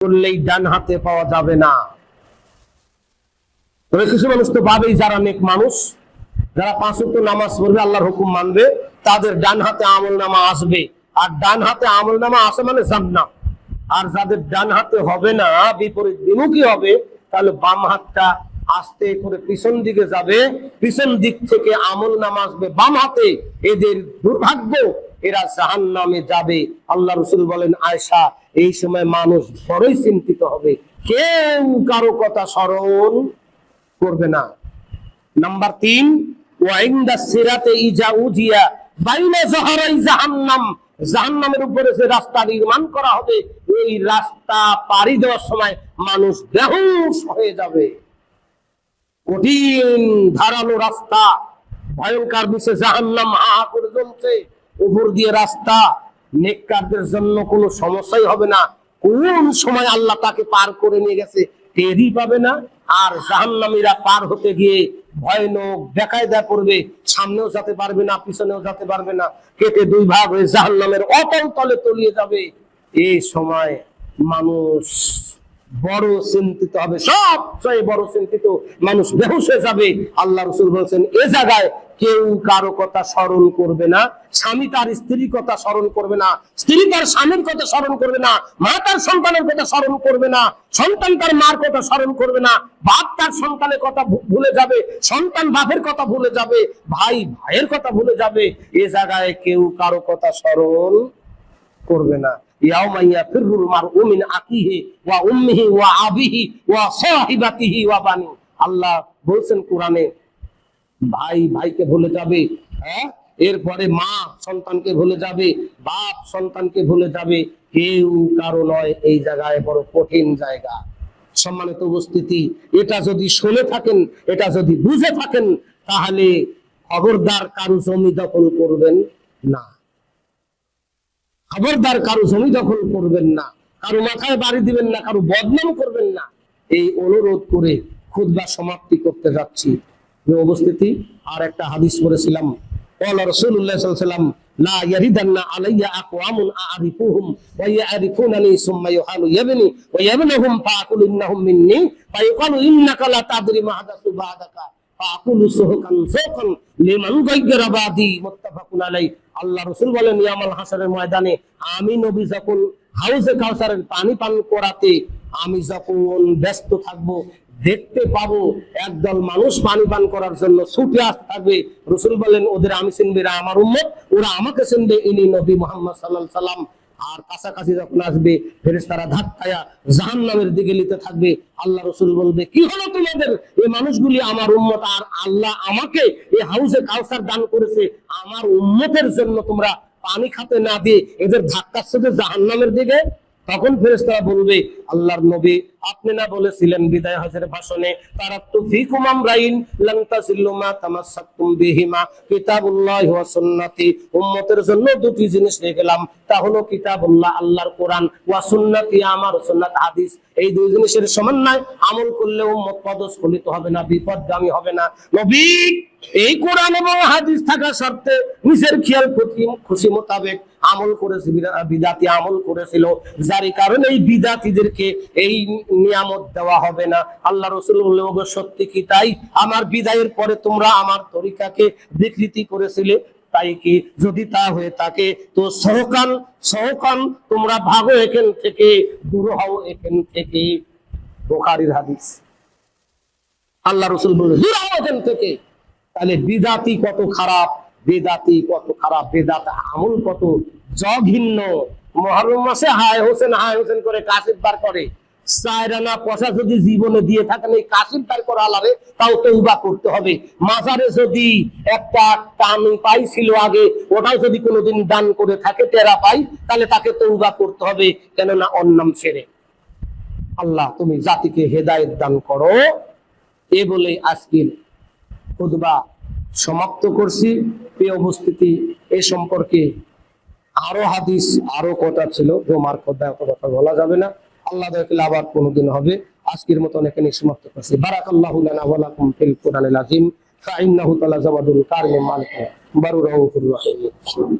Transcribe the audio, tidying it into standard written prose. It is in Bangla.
করলেই ডান হাতে পাওয়া যাবে না। তবে কিছু মানুষ তো ভাবেই, যারা নেক মানুষ, যারা 5 ওয়াক্ত নামাজ পড়বে, আল্লাহর হুকুম মানবে, তাদের ডান হাতে আমলনামা আসবে। আর ডান হাতে আমলনামা আসে মানে জান্নাত। আর যাদের ডান হাতে হবে না, বিপরীত বিমুখী হবে, তাহলে বাম হাতটা আস্তে করে পিছন দিকে যাবে, পিছন দিক থেকে আমলনামা আসবে বাম হাতে। এদের দুর্ভাগ্য, এরা জাহান্নামে যাবে। আল্লাহ রাসূল বলেন, আয়েশা, এই সময় মানুষ বড়ই চিন্তিত হবে, কেউ কারো কথা স্মরণ করবে না। নাম্বার 3, ওয়াইন্দা সিরাতে ইজা উজিয়া বাইনা যাহরাই জাহান্নাম, জাহান্নামের উপরে যে রাস্তা নির্মাণ করা হবে, এই রাস্তা পাড়ি দেওয়ার সময় মানুষ বেহুশ হয়ে যাবে। কঠিন ধারালো রাস্তা, ভয়ঙ্কর বিষে জাহান্নাম হা করে জ্বলছে, উপর দিয়ে রাস্তা। নেককারদের জন্য কোনো সমস্যাই হবে না, কোন সময় আল্লাহ তাকে পার করে নিয়ে গেছে টেরই পাবে না। আর জাহান্নামীরা পার হতে গিয়ে ভয়ানক বেকায়দা পড়বে, সামনেও যেতে পারবে না, পিছনেও যেতে পারবে না, কেটে 2 ভাগ হয়ে জাহান্নামের অতল তলে তলিয়ে যাবে। এই সময় মানুষ বড় চিন্তিত হবে, সবচেয়ে বড় চিন্তিত, মানুষ বেহুশ হয়ে যাবে। আল্লাহ রাসূল বলেছেন, এ জায়গায় কেউ কারো কথা স্মরণ করবে না, স্বামী তার স্ত্রীর কথা স্মরণ করবে না, স্ত্রী তার স্বামীর কথা স্মরণ করবে না, মা তার সন্তানের কথা স্মরণ করবে না, সন্তান তার মার কথা স্মরণ করবে না, বাপ তার সন্তানের কথা ভুলে যাবে, সন্তান বাপের কথা ভুলে যাবে, ভাই ভাইয়ের কথা ভুলে যাবে। এ জায়গায় কেউ কারো কথা স্মরণ করবে না। ইয়াউমা ইয়াফিরুল মারউ মিন আখিহি ওয়া উম্মিহি ওয়া আবিহি ওয়া সাহিবাতিহি ওয়া বানি। আল্লাহ বলেছেন কোরআনে, ভাই ভাইকে ভুলে যাবে, হ্যাঁ, এরপরে মা সন্তানকে ভুলে যাবে, বাপ সন্তানকে ভুলে যাবে, কেউ কারো নয়। এই জায়গায় বড় কঠিন জায়গা। সম্মানিত উপস্থিতি, এটা যদি শুনে থাকেন, এটা যদি বুঝে থাকেন, তাহলে খবরদার কারো জমি দখল করবেন না, খবরদার কারো জমি দখল করবেন না, কারো মাথায় বাড়ি দিবেন না, কারো বদনাম করবেন না। এই অনুরোধ করে খুতবা সমাপ্তি করতে যাচ্ছি। উপস্থিতি, আর একটা হাদিস পড়েছিলাম, ক্বালা রাসূলুল্লাহ সাল্লাল্লাহু আলাইহি ওয়াসাল্লাম, লা ইয়ারিদান্না আলাইয়া আকওয়ামুন আ'রিফুহুম ওয়া ইয়া'রিফুনানি সুম্মা ইউহালু ইয়াবনি ওয়া ইয়াবনুহুম ফাআকুলু ইন্নাহুম মিন্নি ফায়ুকালু ইন্নাকা লা তাদরি মা হাদাসু বা'দাকা ফাআকুলু সুহকান সুহকান লিমান গায়রা বাদি। মুত্তাফাকুন আলাইহি। আল্লাহ রাসূল বলেন, ইয়াউমুল হাসরের ময়দানে আমি নবী যখন হাউজে কাউসারের পানি পান করাতে আমি যখন ব্যস্ত থাকবো, দেখতে পাবো একদল মানুষ পানি পান করার জন্য ছুটে আসতে থাকবে। রাসূল বলেন, ওদের আমি চিনবে, এরা আমার উম্মত, ওরা আমাকে চিনবে, ইনি নবী মুহাম্মদ সাল্লাল্লাহু আলাইহি সাল্লাম। আর কাছাকাছি যখন আসবে, ফেরেশতারা ধাক্কায়া জাহান্নামের দিকে নিতে থাকবে। আল্লাহ রাসূল বলবে, কি হলো তোমাদের? এই মানুষগুলি আমার উম্মত, আর আল্লাহ আমাকে এই হাউজে কাউসার দান করেছে, আমার উম্মতের জন্য তোমরা পানি খেতে না দিয়ে এদের ধাক্কাচ্ছে জাহান্নামের দিকে। তখন ফেরেশতারা বলবে, আল্লাহর নবী, আপনি না বলেছিলেন বিদায় হজের ভাষণে, তারাকতু ফীকুম আমরাইন লান তাসিল্লু মা তামাসসাকতুম বিহিমা কিতাবুল্লাহি ওয়া সুন্নতি। উম্মতের জন্য 2টি জিনিস রেখে গেলাম, তা হলো কিতাবুল্লাহ, আল্লাহর কোরআন, ওয়া সুন্নতি, আমার সুন্নাত হাদিস। এই 2 জিনিসের সমন্বয় আমল করলে উম্মত পদস্খলিত হবে না, বিপদগামী হবে না। নবী এই কোরআন এবং হাদিস থাকা সত্ত্বে নিজের খেয়াল খুশি মোতাবেক আমল করেছে, বিদাতি আমল করেছিল, যার কারণে এই বিদাতিদেরকে এই নিয়ামত দেওয়া হবে না। আল্লাহ রাসূল বললেন, সত্যি কি তাই? আমার বিদায়ের পরে তোমরা আমার তরিকাকে বিকৃতি করেছিলে, তাই কি? যদি তা হয়ে থাকে তো সহকান তোমরা ভাগো এখান থেকে, দূর হও এখান থেকে। বুখারীর হাদিস। আল্লাহ রাসূল বললেন, দূর হও এখান থেকে। তাহলে বিদাতি কত খারাপ, বেদাতি কত খারাপ, বেদাত আমল কত জঘন্য। মুহররম মাসে হায় হোসেন করে কাশিফ বার করে, 4 আনা পয়সা যদি জীবনে দিয়ে থাকেন, এই কাশিফ বার করা আলারে তাও তওবা করতে হবে। মাজারে যদি একটা টান পাইছিল আগে, ওটাও যদি কোনোদিন দান করে থাকে, টেরা পাই, তাহলে তাকে তওবা করতে হবে, কেননা অন্নাম ছেড়ে। আল্লাহ তুমি জাতিকে হেদায়েত দান করো। এ বলে আজকের খুতবা সমাপ্ত করছি। প্রিয় উপস্থিতি, এ সম্পর্কে আরো হাদিস, আরো কথা ছিল, জমার কথা বলা যাবে না। আল্লাহ দেখলে আবার কোনোদিন হবে। আজকের মতন এখানে সমাপ্ত করছি। বারাকাল্লাহু লানা ওয়া লাকুম ফিল কুরআনিল আযীম, ফাইন্নাহু তাআলা জাওয়াদুল কারীম মালিক বারুর রাউফুর রহিম।